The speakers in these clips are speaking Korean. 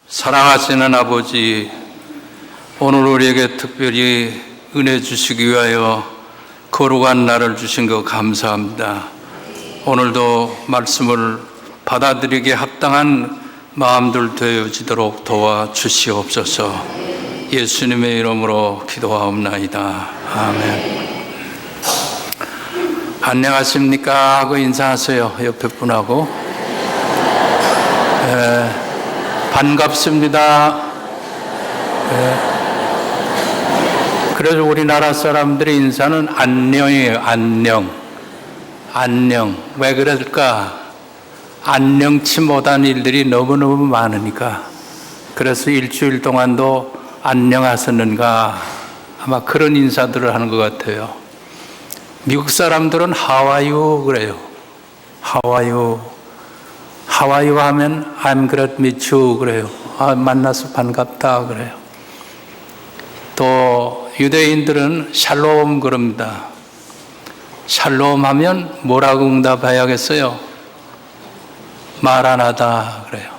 사랑하시는 아버지, 오늘 우리에게 특별히 은혜 주시기 위하여 거룩한 날을 주신 것 감사합니다. 오늘도 말씀을 받아들이기에 합당한 마음들 되어지도록 도와주시옵소서. 예수님의 이름으로 기도하옵나이다. 아멘. 안녕하십니까 하고 인사하세요. 옆에 분하고. 반갑습니다. 그래서 우리나라 사람들의 인사는 안녕이에요. 안녕. 왜 그럴까? 안녕치 못한 일들이 너무너무 많으니까. 그래서 일주일 동안도 안녕하셨는가 아마 그런 인사들을 하는 것 같아요. 미국 사람들은 하와이유 그래요. 하와이유 하면 I'm glad to meet you 그래요. 만나서 반갑다 그래요. 또 유대인들은 샬롬 그럽니다. 샬롬 하면 뭐라고 응답해야겠어요? 마라나다 그래요.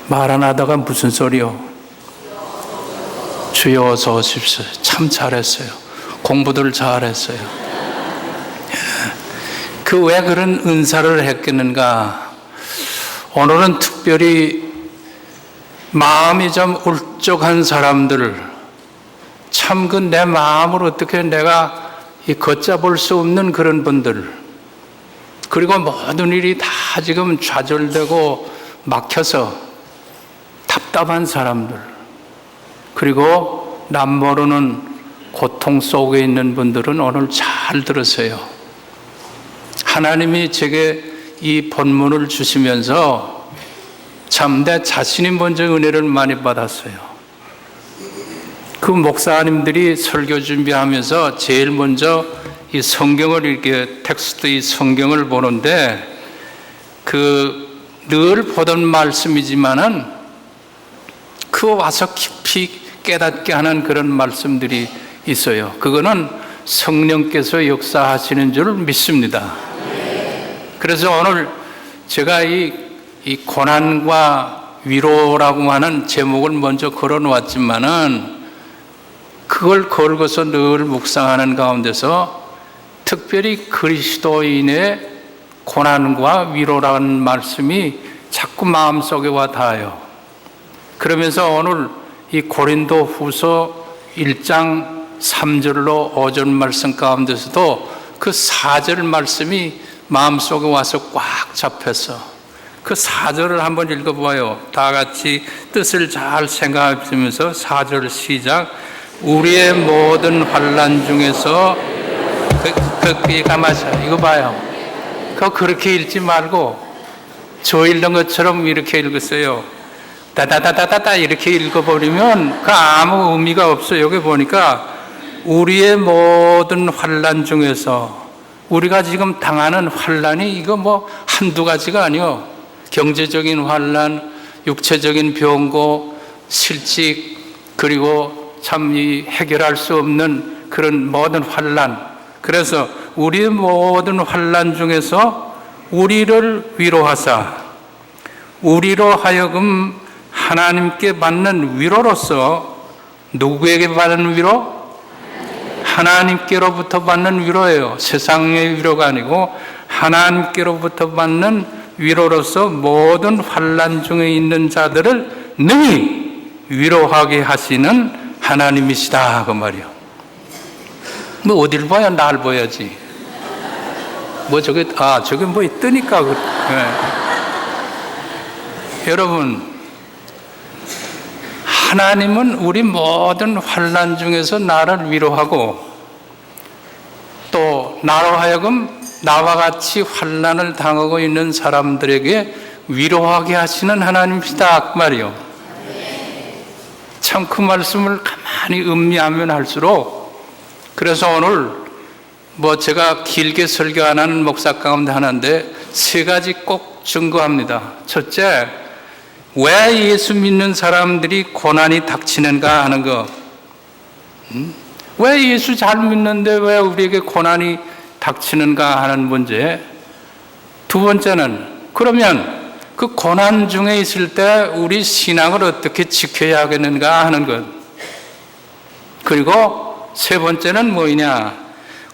마라나다가 무슨 소리요? 주여 어서 오십시오. 참 잘했어요. 공부들 잘했어요. 그 왜 그런 은사를 했겠는가? 오늘은 특별히 마음이 좀 울적한 사람들, 참 그 내 마음을 어떻게 내가 걷잡을 수 없는 그런 분들, 그리고 모든 일이 다 지금 좌절되고 막혀서 답답한 사람들, 그리고 남 모르는 고통 속에 있는 분들은 오늘 잘 들으세요. 하나님이 제게 이 본문을 주시면서 참 내 자신이 먼저 은혜를 많이 받았어요. 그 목사님들이 설교 준비하면서 제일 먼저 이 성경을 이렇게 텍스트 이 성경을 보는데 늘 보던 말씀이지만은 그 와서 깊이 깨닫게 하는 그런 말씀들이 있어요. 그거는 성령께서 역사하시는 줄 믿습니다. 그래서 오늘 제가 이 고난과 위로라고 하는 제목을 먼저 걸어 놓았지만은 그걸 걸고서 늘 묵상하는 가운데서 특별히 그리스도인의 고난과 위로라는 말씀이 자꾸 마음속에 와 닿아요. 그러면서 오늘 이 고린도 후서 1장 3절로 5절 말씀 가운데서도 그 4절 말씀이 마음속에 와서 꽉 잡혀서 그 4절을 한번 읽어봐요. 다 같이 뜻을 잘 생각하면서 4절 시작. 우리의 모든 환난 중에서 가마셔. 이거 봐요. 그거 그렇게 읽지 말고 저 읽는 것처럼 이렇게 읽었어요. 다다다다다다 이렇게 읽어버리면 그 아무 의미가 없어요. 여기 보니까 우리의 모든 환난 중에서 우리가 지금 당하는 환난이 이거 뭐 한두 가지가 아니요. 경제적인 환난, 육체적인 병고, 실직, 그리고 참 이 해결할 수 없는 그런 모든 환난. 그래서 우리의 모든 환난 중에서 우리를 위로하사 우리로 하여금 하나님께 받는 위로로서 누구에게 받는 위로? 하나님께로부터 받는 위로예요. 세상의 위로가 아니고 하나님께로부터 받는 위로로서 모든 환난 중에 있는 자들을 능히 위로하게 하시는 하나님이시다 그 말이요. 뭐 어딜 봐야 날 봐야지. 뭐 저게 뭐 뜨니까 여러분, 하나님은 우리 모든 환난 중에서 나를 위로하고 또 나로 하여금 나와 같이 환난을 당하고 있는 사람들에게 위로하게 하시는 하나님이시다 그 말이요. 참 그 말씀을 가만히 음미하면 할수록, 그래서 오늘 뭐 제가 길게 설교 안 하는 목사 가운데 하나인데 3가지 꼭 증거합니다. 첫째, 왜 예수 믿는 사람들이 고난이 닥치는가 하는 거. 왜 예수 잘 믿는데 왜 우리에게 고난이 닥치는가 하는 문제. 두 번째는 그러면 그 고난 중에 있을 때 우리 신앙을 어떻게 지켜야 하겠는가 하는 것. 그리고 세 번째는 뭐냐?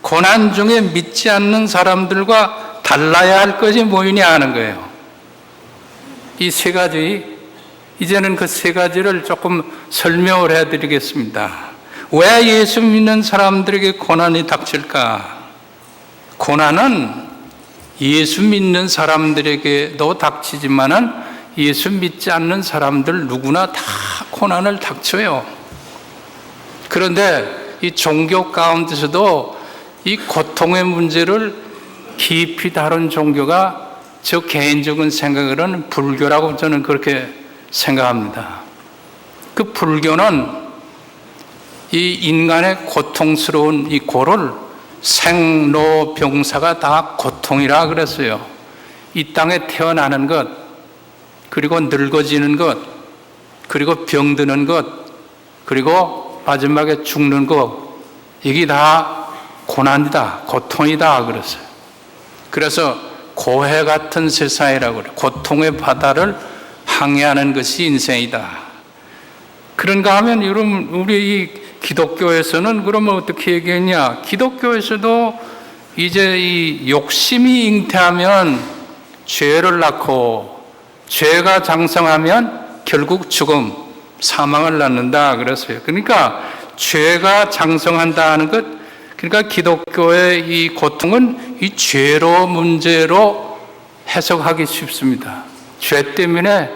고난 중에 믿지 않는 사람들과 달라야 할 것이 뭐냐 하는 거예요. 이 세 가지, 이제는 그 세 가지를 조금 설명을 해드리겠습니다. 왜 예수 믿는 사람들에게 고난이 닥칠까? 고난은 예수 믿는 사람들에게도 닥치지만은 예수 믿지 않는 사람들 누구나 다 고난을 닥쳐요. 그런데 이 종교 가운데서도 이 고통의 문제를 깊이 다룬 종교가 저 개인적인 생각으로는 불교라고 저는 그렇게 생각합니다. 그 불교는 이 인간의 고통스러운 이 고를 생로병사가 다 고통이라 그랬어요. 이 땅에 태어나는 것, 그리고 늙어지는 것, 그리고 병드는 것, 그리고 마지막에 죽는 것, 이게 다 고난이다, 고통이다 그랬어요. 그래서 고해 같은 세상이라고 그래요. 고통의 바다를 항해하는 것이 인생이다. 그런가 하면 여러분, 우리 이 기독교에서는 그러면 어떻게 얘기했냐? 기독교에서도 이제 이 욕심이 잉태하면 죄를 낳고 죄가 장성하면 결국 죽음, 사망을 낳는다 그랬어요. 그러니까 죄가 장성한다 하는 것, 그러니까 기독교의 이 고통은 이 죄로 문제로 해석하기 쉽습니다. 죄 때문에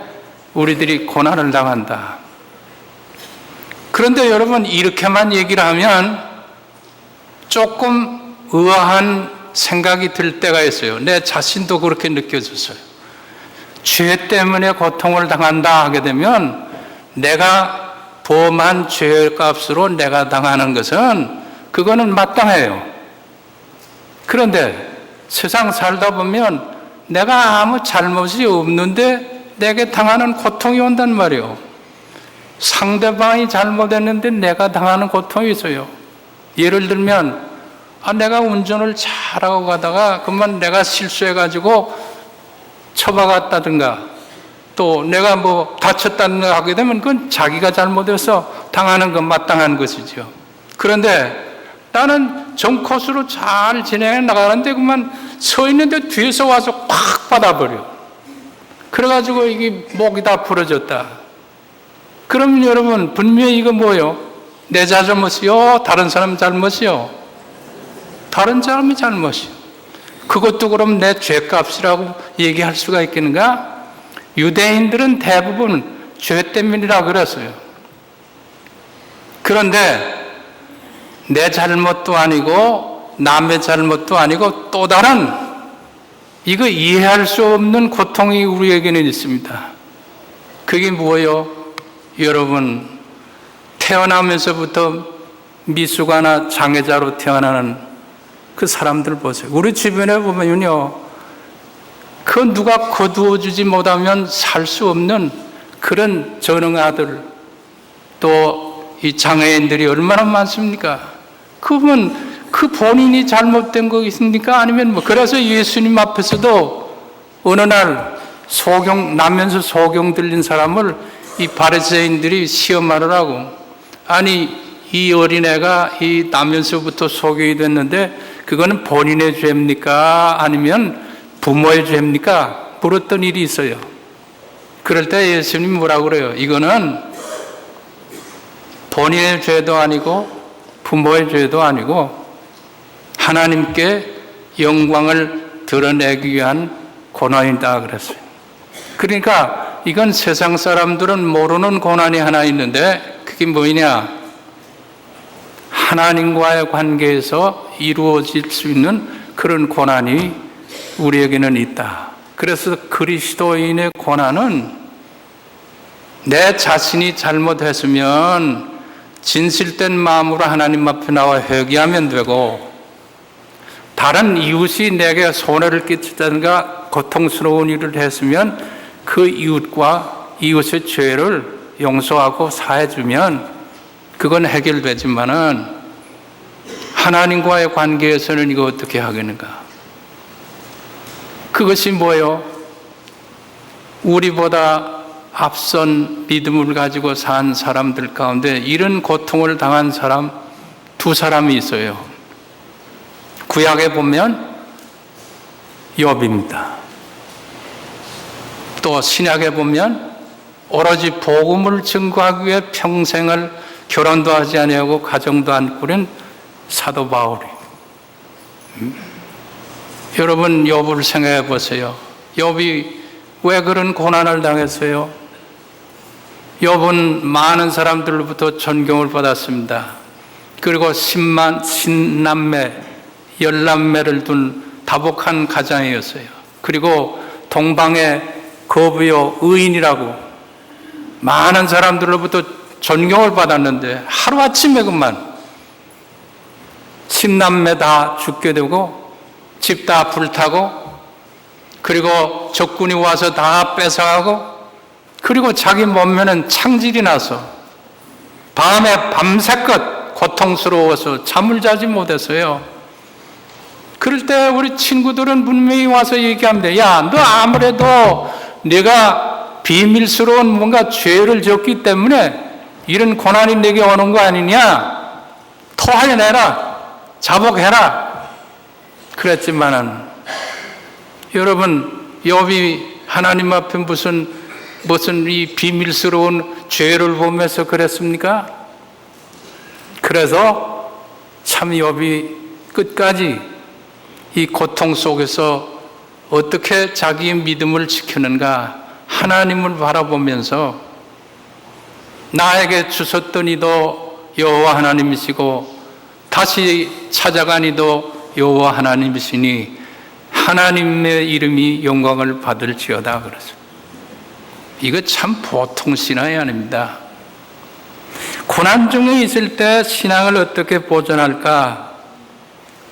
우리들이 고난을 당한다. 그런데 여러분, 이렇게만 얘기를 하면 조금 의아한 생각이 들 때가 있어요. 내 자신도 그렇게 느껴졌어요. 죄 때문에 고통을 당한다 하게 되면 내가 범한 죄값으로 내가 당하는 것은 그거는 마땅해요. 그런데 세상 살다 보면 내가 아무 잘못이 없는데 내게 당하는 고통이 온단 말이에요. 상대방이 잘못했는데 내가 당하는 고통이 있어요. 예를 들면 내가 운전을 잘하고 가다가 그만 내가 실수해가지고 처박았다든가 또 내가 뭐 다쳤다든가 하게 되면 그건 자기가 잘못해서 당하는 건 마땅한 것이죠. 그런데 나는 정코스로 잘 진행해 나가는데 그만 서 있는데 뒤에서 와서 팍 받아버려. 그래가지고 이게 목이 다 부러졌다. 그러면 여러분, 분명히 이거 뭐예요? 내 잘못이요? 다른 사람 잘못이요? 다른 사람이 잘못이요. 그것도 그럼 내 죄값이라고 얘기할 수가 있겠는가? 유대인들은 대부분 죄 때문이라 그랬어요. 그런데 내 잘못도 아니고 남의 잘못도 아니고 또 다른 이거 이해할 수 없는 고통이 우리에게는 있습니다. 그게 뭐예요? 여러분, 태어나면서부터 미숙아나 장애자로 태어나는 그 사람들 보세요. 우리 주변에 보면요, 그 누가 거두어주지 못하면 살 수 없는 그런 전응아들, 또 이 장애인들이 얼마나 많습니까? 그분 그 본인이 잘못된 거 있습니까? 아니면 뭐 그래서 예수님 앞에서도 어느 날 나면서 소경 들린 사람을 이 바리새인들이 시험하느라고, 아니 이 어린애가 이 나면서부터 소경이 됐는데 그거는 본인의 죄입니까? 아니면 부모의 죄입니까? 물었던 일이 있어요. 그럴 때 예수님 뭐라고 그래요? 이거는 본인의 죄도 아니고 부모의 죄도 아니고 하나님께 영광을 드러내기 위한 고난이다 그랬어요. 그러니까 이건 세상 사람들은 모르는 고난이 하나 있는데 그게 뭐냐? 하나님과의 관계에서 이루어질 수 있는 그런 고난이 우리에게는 있다. 그래서 그리스도인의 고난은 내 자신이 잘못했으면 진실된 마음으로 하나님 앞에 나와 회개하면 되고, 다른 이웃이 내게 손해를 끼치다든가 고통스러운 일을 했으면 그 이웃과 이웃의 죄를 용서하고 사해주면 그건 해결되지만은 하나님과의 관계에서는 이거 어떻게 하겠는가? 그것이 뭐예요? 우리보다 앞선 믿음을 가지고 산 사람들 가운데 이런 고통을 당한 사람 두 사람이 있어요. 구약에 보면 욥입니다. 또 신약에 보면 오로지 복음을 증거하기 위해 평생을 결혼도 하지 아니하고 가정도 안 꾸린 사도 바울이. 여러분 욥을 생각해 보세요. 욥이 왜 그런 고난을 당했어요? 욥은 많은 사람들로부터 존경을 받았습니다. 그리고 10남매, 10남매를 둔 다복한 가장이었어요. 그리고 동방의 거부요 의인이라고 많은 사람들로부터 존경을 받았는데 하루아침에 그만 10남매 다 죽게 되고 집 다 불타고 그리고 적군이 와서 다 뺏어가고 그리고 자기 몸매는 창질이 나서 밤에 밤새껏 고통스러워서 잠을 자지 못했어요. 그럴 때 우리 친구들은 분명히 와서 얘기합니다. 야, 너 아무래도 내가 비밀스러운 뭔가 죄를 졌기 때문에 이런 고난이 내게 오는 거 아니냐? 토해내라, 자복해라. 그랬지만은 여러분 욥이 하나님 앞에 무슨 이 비밀스러운 죄를 보면서 그랬습니까? 그래서 참 욥이 끝까지 이 고통 속에서 어떻게 자기의 믿음을 지키는가 하나님을 바라보면서 나에게 주셨던 이도 여호와 하나님이시고 다시 찾아간 이도 여호와 하나님이시니 하나님의 이름이 영광을 받을지어다 그랬어요. 이거 참 보통 신앙이 아닙니다. 고난 중에 있을 때 신앙을 어떻게 보존할까?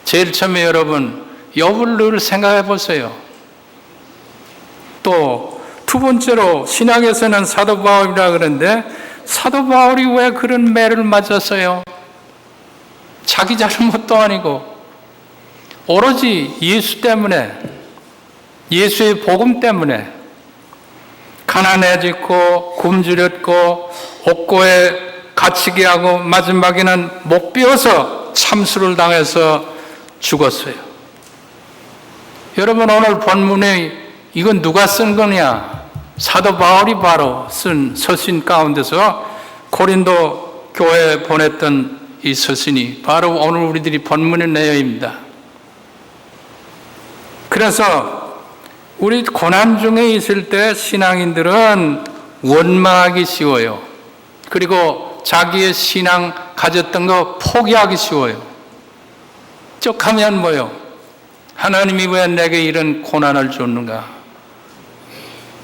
제일 처음에 여러분 욥을 늘 생각해 보세요. 또 두 번째로 신약에서는 사도 바울이라 그러는데 사도 바울이 왜 그런 매를 맞았어요? 자기 잘못도 아니고 오로지 예수 때문에 예수의 복음 때문에 가난해졌고 굶주렸고 옥고에 갇히게 하고 마지막에는 못 베어서 참수를 당해서 죽었어요. 여러분 오늘 본문에 이건 누가 쓴 거냐? 사도 바울이 바로 쓴 서신 가운데서 고린도 교회에 보냈던 이 서신이 바로 오늘 우리들이 본문의 내용입니다. 그래서 우리 고난 중에 있을 때 신앙인들은 원망하기 쉬워요. 그리고 자기의 신앙 가졌던 거 포기하기 쉬워요. 쪽하면 뭐요? 하나님이 왜 내게 이런 고난을 줬는가?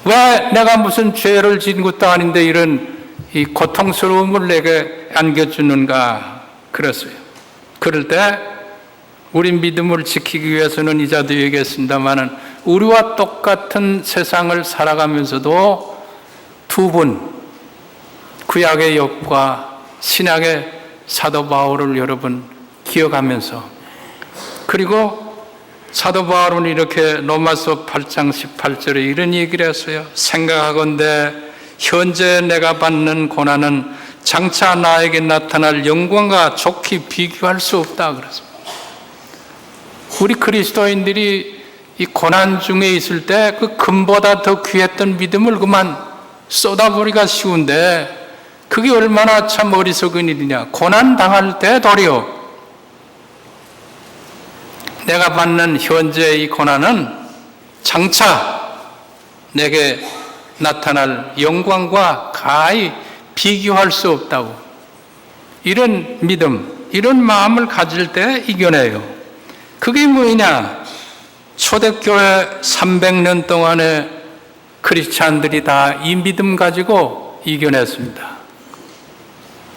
왜 내가 무슨 죄를 지은 것도 아닌데 이런 이 고통스러움을 내게 안겨주는가? 그랬어요. 그럴 때 우리 믿음을 지키기 위해서는 이자도 얘기했습니다마는 우리와 똑같은 세상을 살아가면서도 두 분 구약의 욥과 신약의 사도 바울을 여러분 기억하면서 그리고 사도 바울은 이렇게 로마서 8장 18절에 이런 얘기를 했어요. 생각하건대 현재 내가 받는 고난은 장차 나에게 나타날 영광과 좋게 비교할 수 없다 그랬습니다. 우리 그리스도인들이 이 고난 중에 있을 때 그 금보다 더 귀했던 믿음을 그만 쏟아버리기가 쉬운데 그게 얼마나 참 어리석은 일이냐. 고난 당할 때 도리어 내가 받는 현재의 고난은 장차 내게 나타날 영광과 가히 비교할 수 없다고. 이런 믿음, 이런 마음을 가질 때 이겨내요. 그게 뭐냐? 초대교회 300년 동안에 크리스찬들이 다 이 믿음 가지고 이겨냈습니다.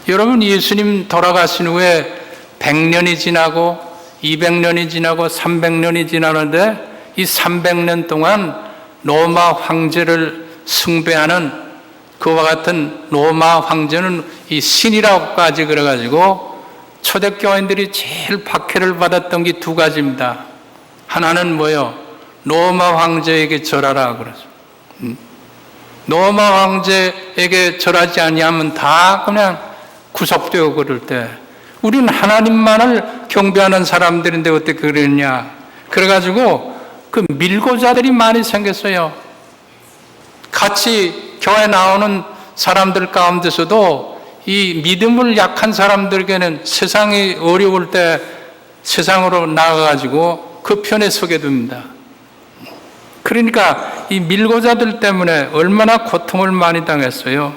여러분 예수님 돌아가신 후에 100년이 지나고 200년이 지나고 300년이 지나는데 이 300년 동안 로마 황제를 숭배하는 그와 같은 로마 황제는 이 신이라고까지 그래가지고 초대교인들이 제일 박해를 받았던 게 두 가지입니다. 하나는 뭐요? 로마 황제에게 절하라 그러죠. 로마 황제에게 절하지 아니하면 다 그냥 구속되고 그럴 때 우리는 하나님만을 경배하는 사람들인데 어떻게 그랬냐. 그래가지고 그 밀고자들이 많이 생겼어요. 같이 교회 나오는 사람들 가운데서도 이 믿음을 약한 사람들에게는 세상이 어려울 때 세상으로 나가가지고 그 편에 서게 됩니다. 그러니까 이 밀고자들 때문에 얼마나 고통을 많이 당했어요.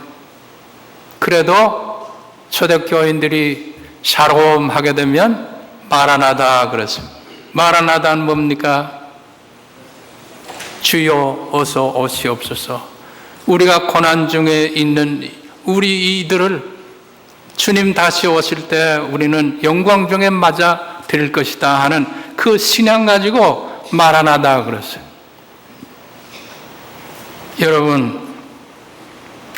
그래도 초대교인들이 샬롬하게 되면 마라나다 그랬습니다. 마라나다는 뭡니까? 주여 어서 오시옵소서. 우리가 고난 중에 있는 우리 이들을 주님 다시 오실 때 우리는 영광 중에 맞아 드릴 것이다 하는 그 신앙 가지고 마라나다 그랬어요. 여러분,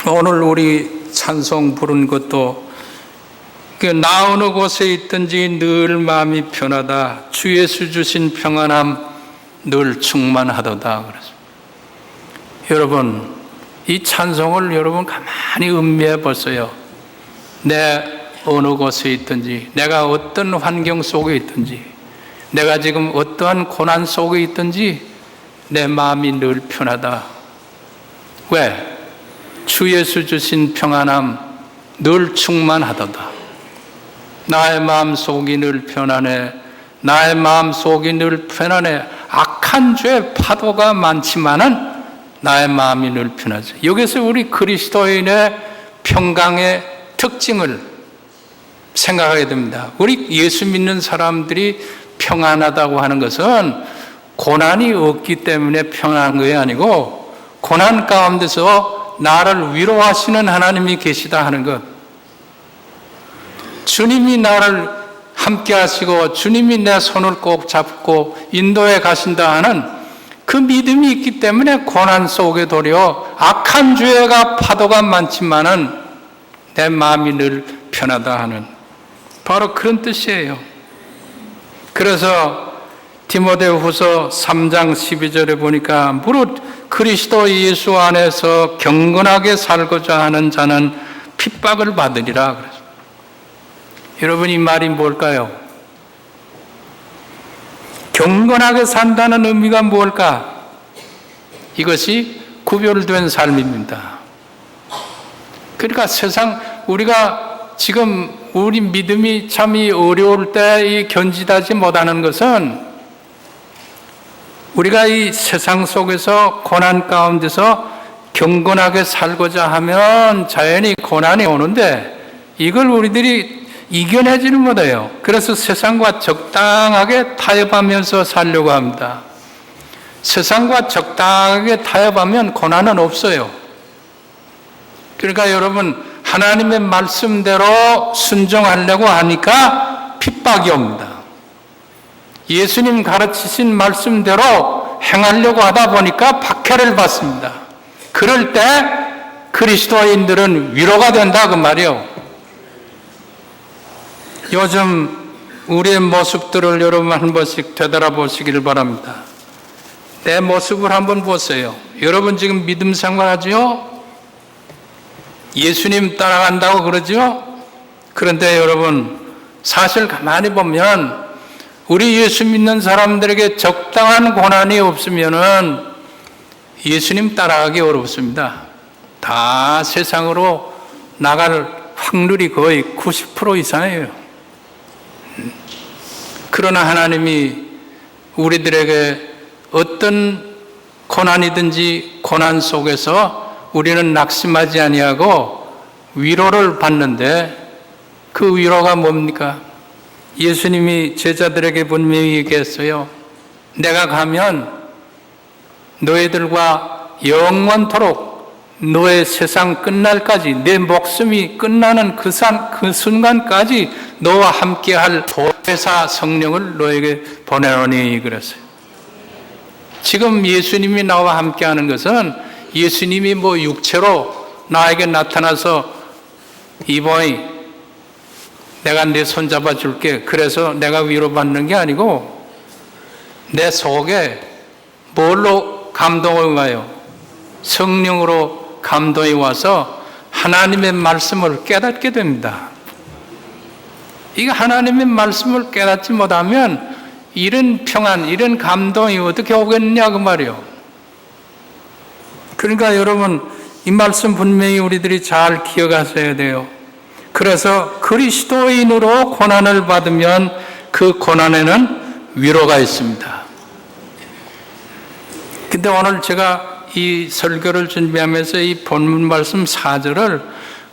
오늘 우리 찬송 부른 것도 나 어느 곳에 있든지 늘 마음이 편하다. 주 예수 주신 평안함 늘 충만하도다 그랬습니다. 여러분, 이 찬송을 여러분 가만히 음미해 보세요. 내 어느 곳에 있든지, 내가 어떤 환경 속에 있든지, 내가 지금 어떠한 고난 속에 있든지 내 마음이 늘 편하다. 왜? 주 예수 주신 평안함 늘 충만하도다. 나의 마음 속이 늘 편안해. 나의 마음 속이 늘 편안해. 악한 죄의 파도가 많지만은 나의 마음이 늘 편하죠. 여기서 우리 그리스도인의 평강의 특징을 생각하게 됩니다. 우리 예수 믿는 사람들이 평안하다고 하는 것은 고난이 없기 때문에 평안한 것이 아니고 고난 가운데서 나를 위로하시는 하나님이 계시다 하는 것. 주님이 나를 함께 하시고 주님이 내 손을 꼭 잡고 인도해 가신다 하는 그 믿음이 있기 때문에 고난 속에 도리어 악한 죄가 파도가 많지만은 내 마음이 늘 편하다 하는 바로 그런 뜻이에요. 그래서 디모데후서 3장 12절에 보니까 무릇 그리스도 예수 안에서 경건하게 살고자 하는 자는 핍박을 받으리라 그랬어요. 여러분, 이 말이 뭘까요? 경건하게 산다는 의미가 뭘까? 이것이 구별된 삶입니다. 그러니까 세상 우리가 지금 우리 믿음이 참 어려울 때 견지하지 못하는 것은 우리가 이 세상 속에서 고난 가운데서 경건하게 살고자 하면 자연히 고난이 오는데 이걸 우리들이 이겨내지는 못해요. 그래서 세상과 적당하게 타협하면서 살려고 합니다. 세상과 적당하게 타협하면 고난은 없어요. 그러니까 여러분, 하나님의 말씀대로 순종하려고 하니까 핍박이 옵니다. 예수님 가르치신 말씀대로 행하려고 하다 보니까 박해를 받습니다. 그럴 때 그리스도인들은 위로가 된다 그 말이에요. 요즘 우리의 모습들을 여러분 한 번씩 되돌아보시기를 바랍니다. 내 모습을 한번 보세요. 여러분 지금 믿음 생활하죠? 예수님 따라간다고 그러죠? 그런데 여러분 사실 가만히 보면 우리 예수 믿는 사람들에게 적당한 고난이 없으면은 예수님 따라가기 어렵습니다. 다 세상으로 나갈 확률이 거의 90% 이상이에요. 그러나 하나님이 우리들에게 어떤 고난이든지 고난 속에서 우리는 낙심하지 아니하고 위로를 받는데 그 위로가 뭡니까? 예수님이 제자들에게 분명히 얘기했어요. 내가 가면 너희들과 영원토록 너의 세상 끝날까지 내 목숨이 끝나는 그 순간까지 너와 함께할 보혜사 성령을 너에게 보내노니 그랬어요. 지금 예수님이 나와 함께하는 것은 예수님이 육체로 나에게 나타나서 이보이 내가 네 손 잡아줄게 그래서 내가 위로받는 게 아니고 내 속에 뭘로 감동을 가요? 성령으로 감동이 와서 하나님의 말씀을 깨닫게 됩니다. 이거 하나님의 말씀을 깨닫지 못하면 이런 평안, 이런 감동이 어떻게 오겠느냐 그 말이요. 그러니까 여러분 이 말씀 분명히 우리들이 잘 기억하셔야 돼요. 그래서 그리스도인으로 고난을 받으면 그 고난에는 위로가 있습니다. 근데 오늘 제가 이 설교를 준비하면서 이 본문 말씀 4절을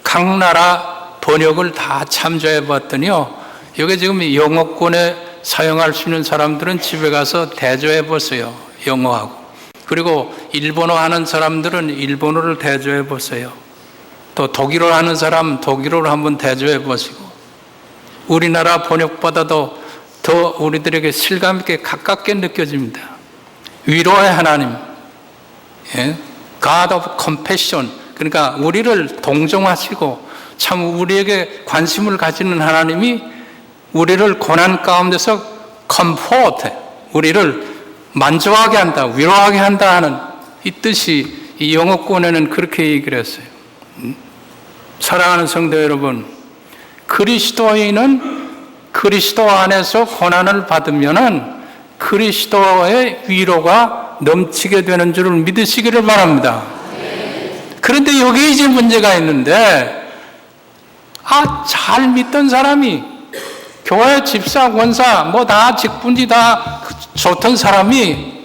각 나라 번역을 다 참조해 봤더니요. 여기 지금 영어권에 사용할 수 있는 사람들은 집에 가서 대조해 보세요. 영어하고. 그리고 일본어 하는 사람들은 일본어를 대조해 보세요. 또 독일어 하는 사람 독일어를 한번 대조해 보시고 우리나라 번역보다도 더 우리들에게 실감 있게 가깝게 느껴집니다. 위로의 하나님, God of Compassion, 그러니까 우리를 동정하시고 참 우리에게 관심을 가지는 하나님이 우리를 고난 가운데서 comfort, 우리를 만족하게 한다, 위로하게 한다 하는 이 뜻이 이 영어권에는 그렇게 얘기를 했어요. 사랑하는 성도 여러분, 그리스도인은 그리스도 안에서 고난을 받으면은 그리스도의 위로가 넘치게 되는 줄을 믿으시기를 바랍니다. 그런데 여기 이제 문제가 있는데, 잘 믿던 사람이, 교회 집사, 권사, 뭐 다 직분지 다 좋던 사람이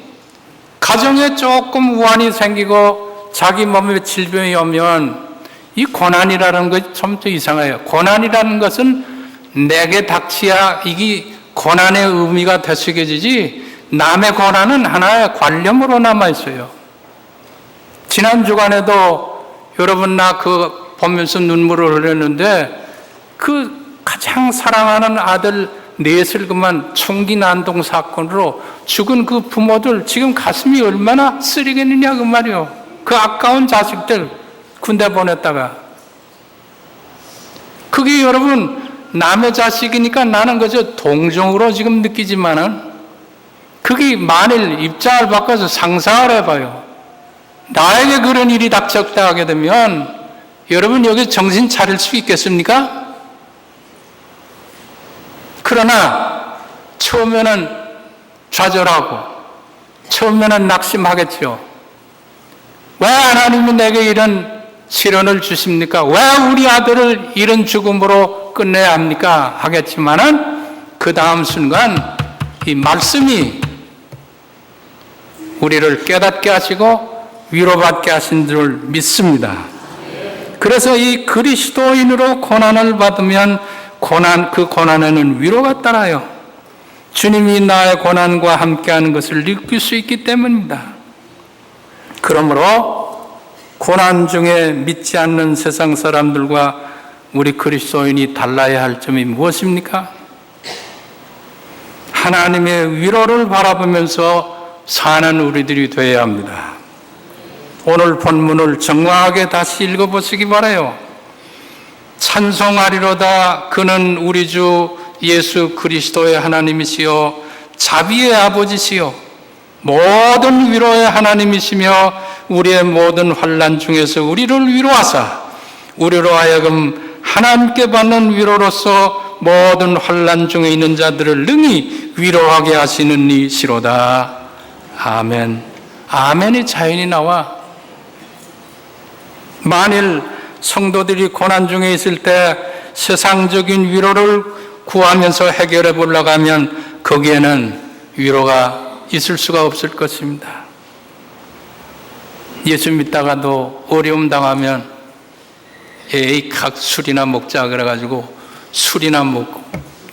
가정에 조금 우환이 생기고 자기 몸에 질병이 오면 이 고난이라는 것이 좀 더 이상해요. 고난이라는 것은 내게 닥치야 이게 고난의 의미가 되새겨지지 남의 고난은 하나의 관념으로 남아있어요. 지난 주간에도 여러분 나 그 보면서 눈물을 흘렸는데 그 가장 사랑하는 아들 넷을 그만 총기 난동 사건으로 죽은 그 부모들 지금 가슴이 얼마나 쓰리겠느냐 그 말이요. 그 아까운 자식들 군대 보냈다가 그게 여러분 남의 자식이니까 나는 그저 동정으로 지금 느끼지만은 그게 만일 입장을 바꿔서 상상을 해봐요. 나에게 그런 일이 닥쳤다 하게 되면 여러분 여기 정신 차릴 수 있겠습니까? 그러나 처음에는 좌절하고 처음에는 낙심하겠죠. 왜 하나님이 내게 이런 시련을 주십니까? 왜 우리 아들을 이런 죽음으로 끝내야 합니까? 하겠지만은 그 다음 순간 이 말씀이 우리를 깨닫게 하시고 위로받게 하신 줄 믿습니다. 그래서 이 그리스도인으로 고난을 받으면 그 고난에는 위로가 따라요. 주님이 나의 고난과 함께하는 것을 느낄 수 있기 때문입니다. 그러므로 고난 중에 믿지 않는 세상 사람들과 우리 그리스도인이 달라야 할 점이 무엇입니까? 하나님의 위로를 바라보면서 사는 우리들이 되어야 합니다. 오늘 본문을 정확하게 다시 읽어보시기 바라요. 찬송하리로다 그는 우리 주 예수 그리스도의 하나님이시요 자비의 아버지시요 모든 위로의 하나님이시며 우리의 모든 환난 중에서 우리를 위로하사 우리로 하여금 하나님께 받는 위로로서 모든 환난 중에 있는 자들을 능히 위로하게 하시는 이시로다. 아멘. 아멘이 자연히 나와. 만일 성도들이 고난 중에 있을 때 세상적인 위로를 구하면서 해결해 보려고 하면 거기에는 위로가 있을 수가 없을 것입니다. 예수 믿다가도 어려움 당하면 각 술이나 먹자 그래가지고 술이나 먹고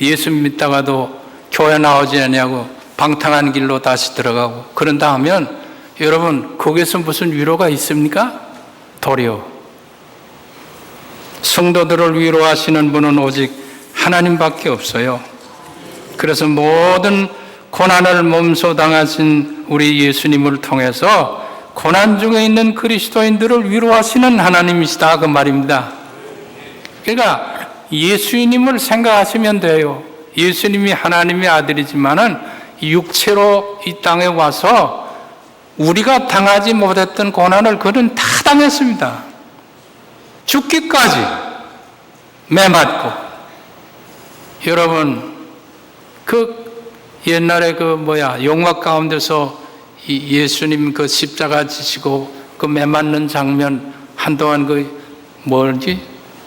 예수 믿다가도 교회 나오지 않냐고 방탕한 길로 다시 들어가고 그런다 하면 여러분 거기에서 무슨 위로가 있습니까? 도리어 성도들을 위로하시는 분은 오직 하나님밖에 없어요. 그래서 모든 고난을 몸소 당하신 우리 예수님을 통해서 고난 중에 있는 그리스도인들을 위로하시는 하나님이시다 그 말입니다. 그러니까 예수님을 생각하시면 돼요. 예수님이 하나님의 아들이지만은 육체로 이 땅에 와서 우리가 당하지 못했던 고난을 그는 다 당했습니다. 죽기까지 매맞고. 여러분, 옛날에 용막 가운데서 예수님 십자가 지시고 매맞는 장면, 한동안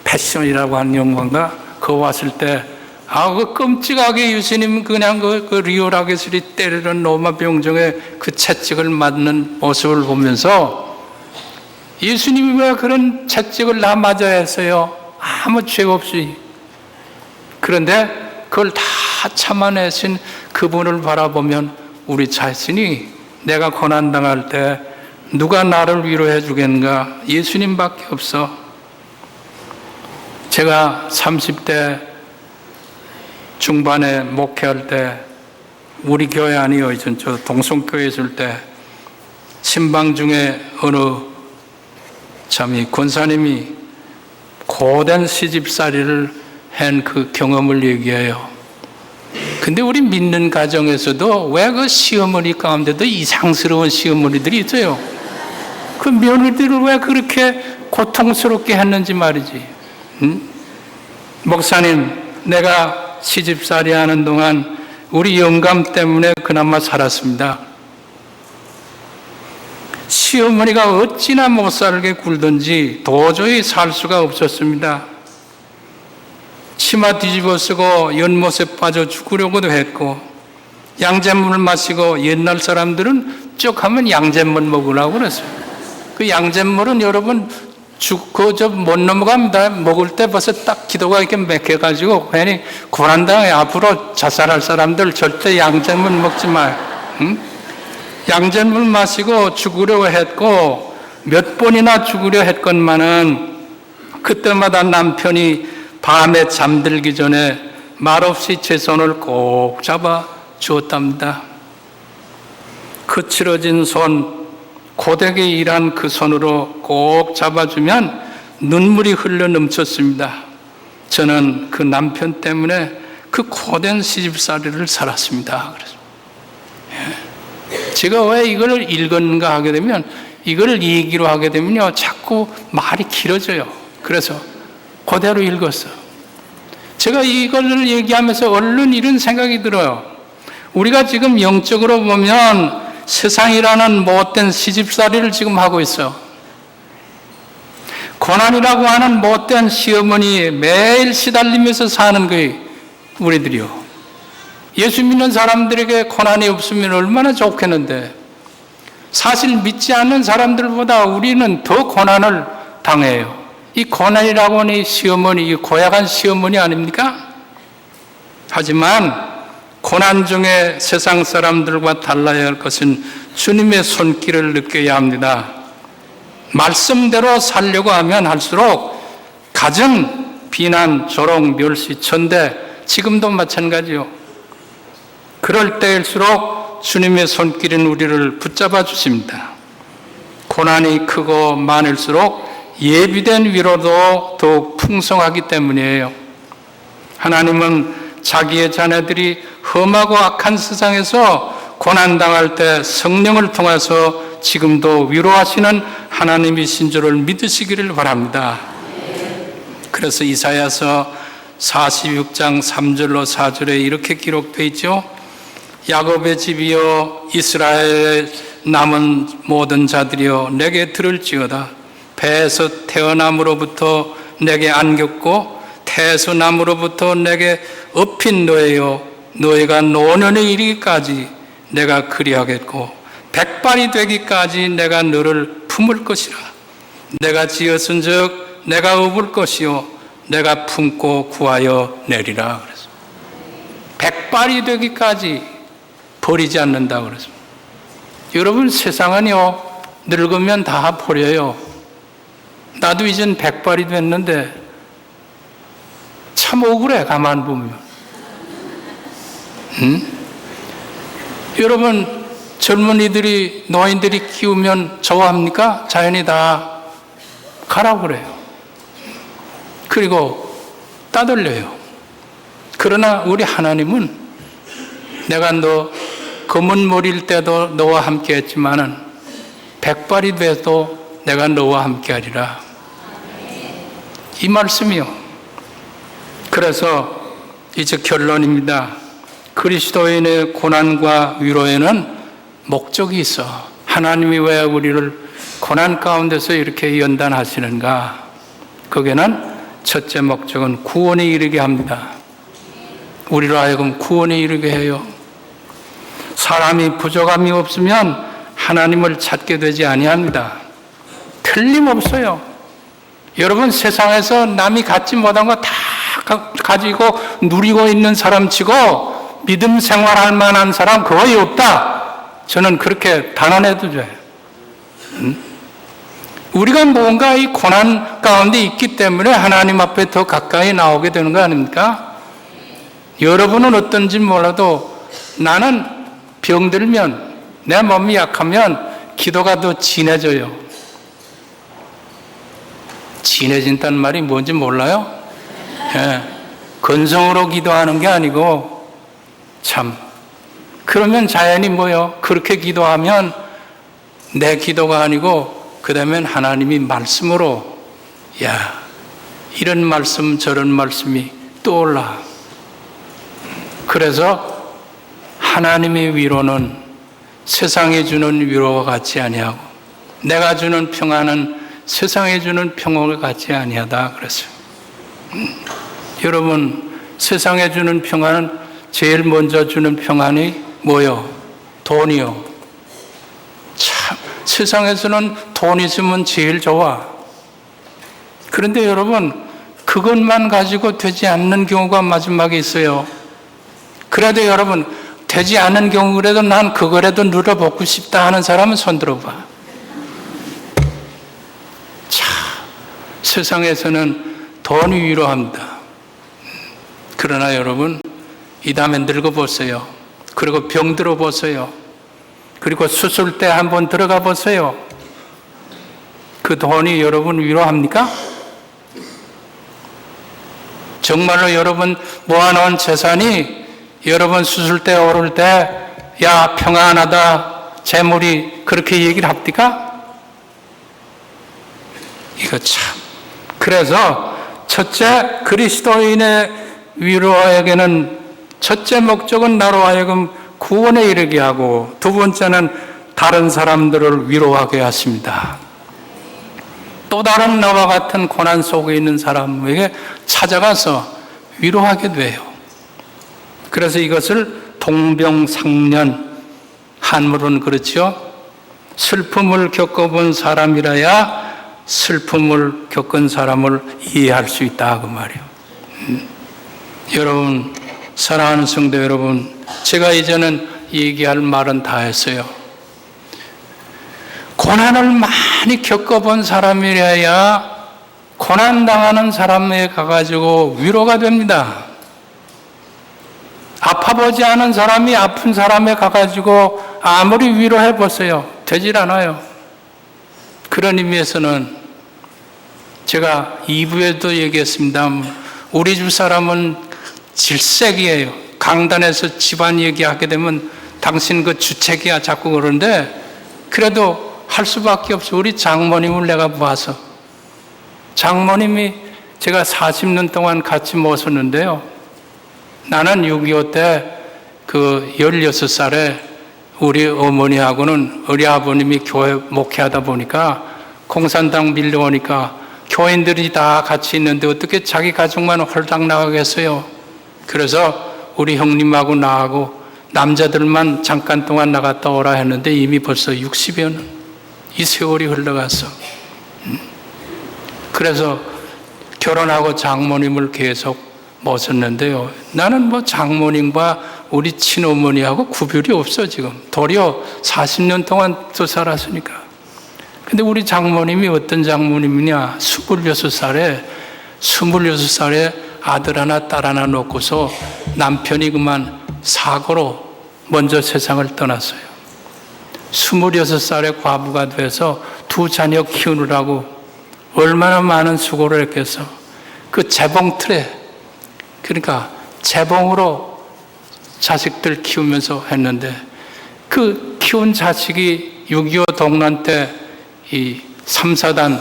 패션이라고 하는 영화인가? 그거 왔을 때, 끔찍하게 예수님 그냥 리오라게 때리는 로마 병정의 채찍을 맞는 모습을 보면서 예수님이 왜 그런 채찍을 다 맞아야 했어요? 아무 죄 없이. 그런데 그걸 다 참아내신 그분을 바라보면 우리 자신이 내가 고난당할 때 누가 나를 위로해 주겠는가? 예수님밖에 없어. 제가 30대 중반에 목회할 때 우리 교회 아니요, 저 동성교회 있을 때 신방 중에 어느 권사님이 고된 시집살이를 한 그 경험을 얘기해요. 근데 우리 믿는 가정에서도 왜 시어머니 가운데도 이상스러운 시어머니들이 있어요. 그 며느리들을 왜 그렇게 고통스럽게 했는지 말이지. 응? 목사님, 내가 시집살이 하는 동안 우리 영감 때문에 그나마 살았습니다. 시어머니가 어찌나 못 살게 굴던지 도저히 살 수가 없었습니다. 치마 뒤집어 쓰고 연못에 빠져 죽으려고도 했고, 양잿물 마시고, 옛날 사람들은 쭉 하면 양잿물 먹으라고 그랬어요. 그 양잿물은 여러분 못 넘어갑니다. 먹을 때 벌써 딱 기도가 이렇게 맥혀가지고 괜히 고난당에 앞으로 자살할 사람들 절대 양잿물 먹지 마요. 응? 양잿물 마시고 죽으려고 했고, 몇 번이나 죽으려 했건만은 그때마다 남편이 밤에 잠들기 전에 말없이 제 손을 꼭 잡아 주었답니다. 거칠어진 손, 고되게 일한 그 손으로 꼭 잡아주면 눈물이 흘러 넘쳤습니다. 저는 그 남편 때문에 그 고된 시집살이를 살았습니다. 그래서 제가 왜 이걸 읽었는가 하게 되면, 이걸 얘기로 하게 되면요, 자꾸 말이 길어져요. 그래서 그대로 읽었어요. 제가 이걸 얘기하면서 얼른 이런 생각이 들어요. 우리가 지금 영적으로 보면 세상이라는 못된 시집살이를 지금 하고 있어. 고난이라고 하는 못된 시어머니 매일 시달리면서 사는 거예요, 우리들이요. 예수 믿는 사람들에게 고난이 없으면 얼마나 좋겠는데, 사실 믿지 않는 사람들보다 우리는 더 고난을 당해요. 이 고난이라고 하는 이 시어머니, 이 고약한 시어머니 아닙니까? 하지만 고난 중에 세상 사람들과 달라야 할 것은 주님의 손길을 느껴야 합니다. 말씀대로 살려고 하면 할수록 가정, 비난, 조롱, 멸시, 천대, 지금도 마찬가지요. 그럴 때일수록 주님의 손길은 우리를 붙잡아 주십니다. 고난이 크고 많을수록 예비된 위로도 더욱 풍성하기 때문이에요. 하나님은 자기의 자녀들이 험하고 악한 세상에서 고난당할 때 성령을 통해서 지금도 위로하시는 하나님이신 줄을 믿으시기를 바랍니다. 그래서 이사야서 46장 3절로 4절에 이렇게 기록되어 있죠. 야곱의 집이여, 이스라엘의 남은 모든 자들이여, 내게 들을지어다. 배에서 태어남으로부터 내게 안겼고 태소남으로부터 내게 업힌 너예요. 너희가 노년에 이르기까지 내가 그리하겠고 백발이 되기까지 내가 너를 품을 것이라. 내가 지었은즉 내가 업을 것이요 내가 품고 구하여 내리라. 그래서 백발이 되기까지 버리지 않는다 그래서. 여러분, 세상은요 늙으면 다 버려요. 나도 이젠 백발이 됐는데 참 억울해, 가만 보면. 응? 여러분, 젊은이들이, 노인들이 키우면 좋아합니까? 자연이 다 가라고 그래요. 그리고 따돌려요. 그러나 우리 하나님은 내가 너 검은 머리일 때도 너와 함께 했지만은 백발이 돼도 내가 너와 함께하리라. 이 말씀이요. 그래서 이제 결론입니다. 그리스도인의 고난과 위로에는 목적이 있어. 하나님이 왜 우리를 고난 가운데서 이렇게 연단하시는가? 거기에는 첫째 목적은 구원에 이르게 합니다. 우리로 하여금 구원에 이르게 해요. 사람이 부족함이 없으면 하나님을 찾게 되지 아니합니다. 틀림없어요. 여러분, 세상에서 남이 갖지 못한 거 다 가지고 누리고 있는 사람 치고 믿음 생활할 만한 사람 거의 없다. 저는 그렇게 단언해도 돼요. 우리가 뭔가 이 고난 가운데 있기 때문에 하나님 앞에 더 가까이 나오게 되는 거 아닙니까? 여러분은 어떤지 몰라도 나는 병들면, 내 몸이 약하면 기도가 더 진해져요. 진해진다는 말이 뭔지 몰라요? 예, 건성으로 기도하는 게 아니고 참, 그러면 자연히 뭐요? 그렇게 기도하면 내 기도가 아니고 그 다음엔 하나님이 말씀으로, 야, 이런 말씀 저런 말씀이 떠올라. 그래서 하나님의 위로는 세상에 주는 위로와 같지 아니하고 내가 주는 평안은 세상에 주는 평안과 같지 아니하다 그랬어요. 여러분, 세상에 주는 평안은 제일 먼저 주는 평안이 뭐요? 돈이요. 참, 세상에서는 돈 있으면 제일 좋아. 그런데 여러분, 그것만 가지고 되지 않는 경우가 마지막에 있어요. 그래도 여러분, 되지 않는 경우 그래도 난 그거라도 누려보고 싶다 하는 사람은 손 들어봐. 참, 세상에서는 돈이 위로합니다. 그러나 여러분, 이 다음에 늙어보세요. 그리고 병들어 보세요. 그리고 수술대 한번 들어가 보세요. 그 돈이 여러분 위로합니까? 정말로 여러분 모아놓은 재산이 여러분 수술대 오를 때, 야, 평안하다, 재물이 그렇게 얘기를 합니까? 이거 참. 그래서 첫째, 그리스도인의 위로에게는 첫째 목적은 나로 하여금 구원에 이르게 하고, 두 번째는 다른 사람들을 위로하게 하십니다. 또 다른 나와 같은 고난 속에 있는 사람에게 찾아가서 위로하게 돼요. 그래서 이것을 동병상련, 한문은 그렇죠. 슬픔을 겪어본 사람이라야 슬픔을 겪은 사람을 이해할 수 있다 그 말이에요. 여러분, 사랑하는 성도 여러분, 제가 이제는 얘기할 말은 다 했어요. 고난을 많이 겪어본 사람이라야 고난당하는 사람에 가가지고 위로가 됩니다. 아파보지 않은 사람이 아픈 사람에 가가지고 아무리 위로해보세요. 되질 않아요. 그런 의미에서는 제가 2부에도 얘기했습니다. 우리 집 사람은 질색이에요. 강단에서 집안 얘기하게 되면 당신 그 주책이야 자꾸 그러는데, 그래도 할 수밖에 없어. 우리 장모님을 내가 봐서. 장모님이 제가 40년 동안 같이 모셨는데요. 나는 6.25 때 그 16살에 우리 어머니하고는 우리 아버님이 교회 목회하다 보니까 공산당 밀려오니까 교인들이 다 같이 있는데 어떻게 자기 가족만 홀딱 나가겠어요? 그래서 우리 형님하고 나하고 남자들만 잠깐 동안 나갔다 오라 했는데 이미 벌써 60여 년 이 세월이 흘러갔어. 그래서 결혼하고 장모님을 계속 모셨는데요. 나는 뭐 장모님과 우리 친어머니하고 구별이 없어 지금. 도리어 40년 동안 또 살았으니까. 근데 우리 장모님이 어떤 장모님이냐, 26살에 아들 하나 딸 하나 놓고서 남편이 그만 사고로 먼저 세상을 떠났어요. 26살에 과부가 돼서 두 자녀 키우느라고 얼마나 많은 수고를 했겠어. 그 재봉틀에, 그러니까 재봉으로 자식들 키우면서 했는데, 그 키운 자식이 6.25 동란 때 이 3, 4단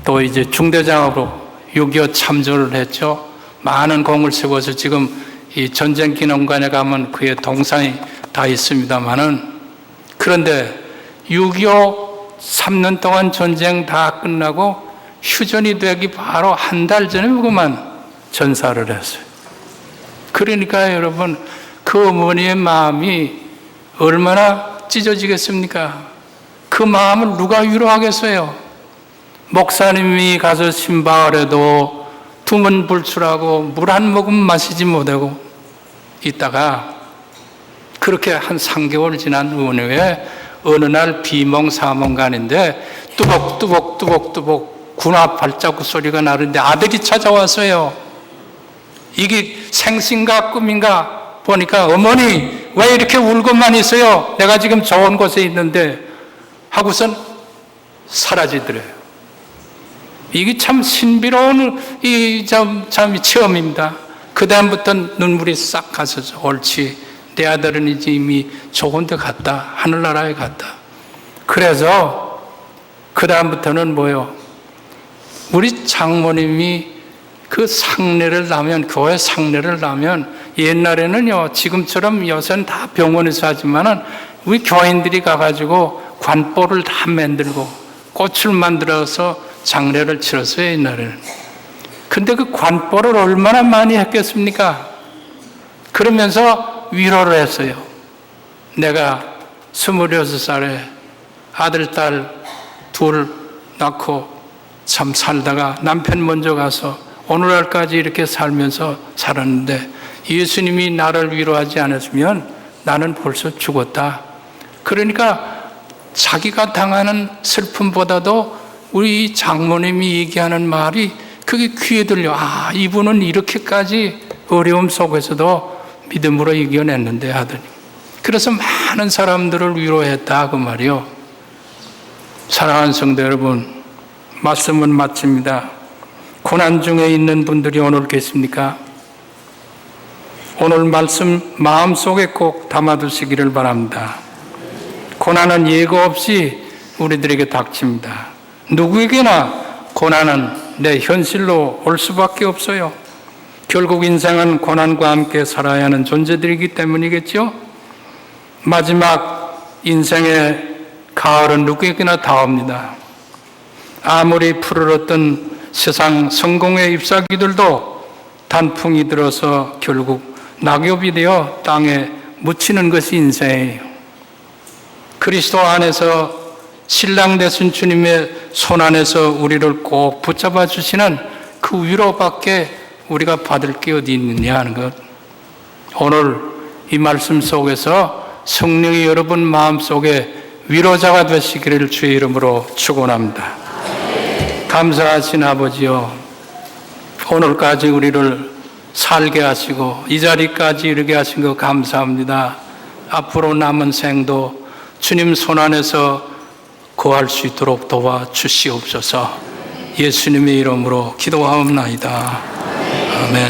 또 이제 중대장으로 6.25 참전을 했죠. 많은 공을 세워서 지금 이 전쟁 기념관에 가면 그의 동상이 다 있습니다만은, 그런데 6.25 3년 동안 전쟁 다 끝나고 휴전이 되기 바로 한 달 전에 그만 전사를 했어요. 그러니까 여러분, 그 어머니의 마음이 얼마나 찢어지겠습니까? 그 마음을 누가 위로하겠어요? 목사님이 가서 신방을 두문불출하고 물 한 모금 마시지 못하고 있다가 그렇게 한 3개월 지난 후에 어느 날 비몽사몽간인데 뚜벅뚜벅 군화 발자국 소리가 나는데 아들이 찾아왔어요. 이게 생신가 꿈인가 보니까, 어머니 왜 이렇게 울고만 있어요? 내가 지금 좋은 곳에 있는데 하고선 사라지더래요. 이게 참 신비로운 참 체험입니다. 그 다음부터 눈물이 싹 갔었죠. 옳지, 내 아들은 이제 이미 좋은 데 갔다, 하늘나라에 갔다. 그래서 그 다음부터는 뭐요? 우리 장모님이 그 상례를 나면, 교회 상례를 나면, 옛날에는요, 지금처럼 요새는 다 병원에서 하지만은 우리 교인들이 가가지고 관보를 다 만들고 꽃을 만들어서 장례를 치렀어요, 옛날에는. 근데 그 관보를 얼마나 많이 했겠습니까? 그러면서 위로를 했어요. 내가 26살에 아들, 딸 둘 낳고 참 살다가 남편 먼저 가서 오늘날까지 이렇게 살면서 살았는데 예수님이 나를 위로하지 않았으면 나는 벌써 죽었다. 그러니까 자기가 당하는 슬픔보다도 우리 장모님이 얘기하는 말이 그게 귀에 들려. 아, 이분은 이렇게까지 어려움 속에서도 믿음으로 이겨냈는데 하더니, 그래서 많은 사람들을 위로했다 그 말이요. 사랑하는 성도 여러분, 말씀은 마칩니다. 고난 중에 있는 분들이 오늘 계십니까? 오늘 말씀 마음속에 꼭 담아두시기를 바랍니다. 고난은 예고 없이 우리들에게 닥칩니다. 누구에게나 고난은 내 현실로 올 수밖에 없어요. 결국 인생은 고난과 함께 살아야 하는 존재들이기 때문이겠죠. 마지막 인생의 가을은 누구에게나 다 옵니다. 아무리 푸르렀던 세상 성공의 잎사귀들도 단풍이 들어서 결국 낙엽이 되어 땅에 묻히는 것이 인생이에요. 그리스도 안에서 신랑 되신 주님의 손 안에서 우리를 꼭 붙잡아 주시는 그 위로밖에 우리가 받을 게 어디 있느냐 하는 것. 오늘 이 말씀 속에서 성령이 여러분 마음속에 위로자가 되시기를 주의 이름으로 축원합니다. 감사하신 아버지요, 오늘까지 우리를 살게 하시고 이 자리까지 이르게 하신 것 감사합니다. 앞으로 남은 생도 주님 손 안에서 거할 수 있도록 도와주시옵소서. 예수님의 이름으로 기도하옵나이다. 아멘.